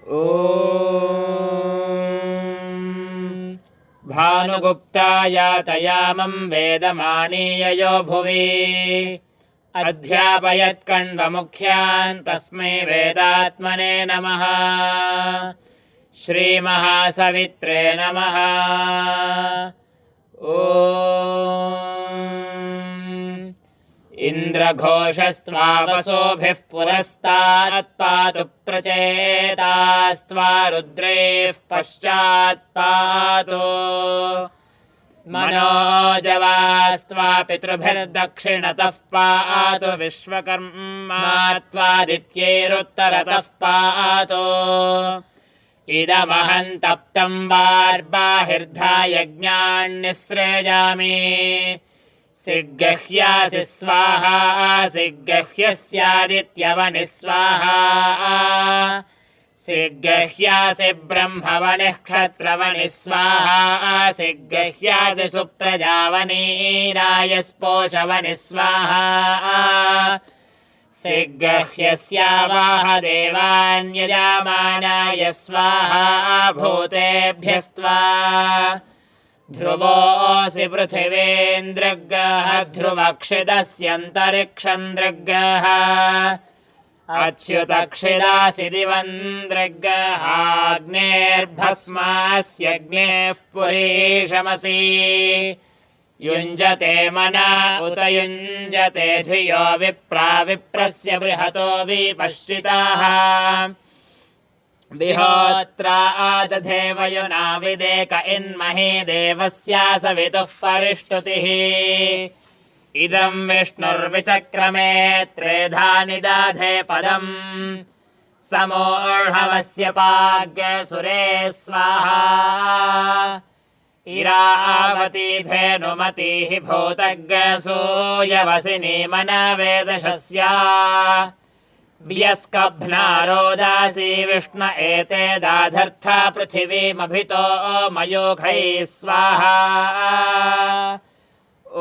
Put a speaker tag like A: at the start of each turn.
A: ॐ भानुगुप्ताय तयामं वेदमानीययो भुवि अध्यापयत्कण्वमुख्यान् तस्मै वेदात्मने नमः। श्रीमहासवित्रे नमः। ॐ इन्द्रघोषस्त्वावसोभिः पुरस्तात्पातु प्रचेतास्त्वा रुद्रैः पश्चात्पातु मनोजवास्त्वा पितृभिर्दक्षिणतः पातु विश्वकर्मा त्वादित्यैरुत्तरतः पातु इदमहं तप्तं वार्बाहिर्धा यज्ञान्निःसृजामि सिग्गह्यासि स्वाहा सिग्गह्यस्यादित्यवनिः स्वाहा सिग्गह्यासि ब्रह्मवनिः क्षत्रवनिः स्वाहा सिग्गह्यासि सुप्रजावनीरायस्पोषवनिः स्वाहा सिग्गह्यस्यावाह देवान्यजामानाय स्वाहा भूतेभ्यस्त्वा ध्रुवोऽसि पृथिवीन्द्रग्गः ध्रुवक्षिदस्यन्तरिक्षन्द्रग्गः अच्युतक्षिदासि दिवन्द्रग्गः अग्नेर्भस्मास्यग्नेः पुरीशमसि युञ्जते मना उत युञ्जते धियो विप्रा विप्रस्य बृहतो विपश्चिताः विहोत्रा आदधे वयुना विदेक इन्महे देवस्या सवितुः परिष्टुतिः इदं विष्णुर्विचक्रमे त्रेधा निदाधे पदम् समोर्हवस्य पाग्यसुरे स्वाहा इरावती धेनुमतिः भूतग्सूयवसिनी मनवेदशस्या व्यस्कभ्नारोदासी विष्ण एते दाधर्था पृथिवीमभितो मयोघैः स्वाहा। ॐ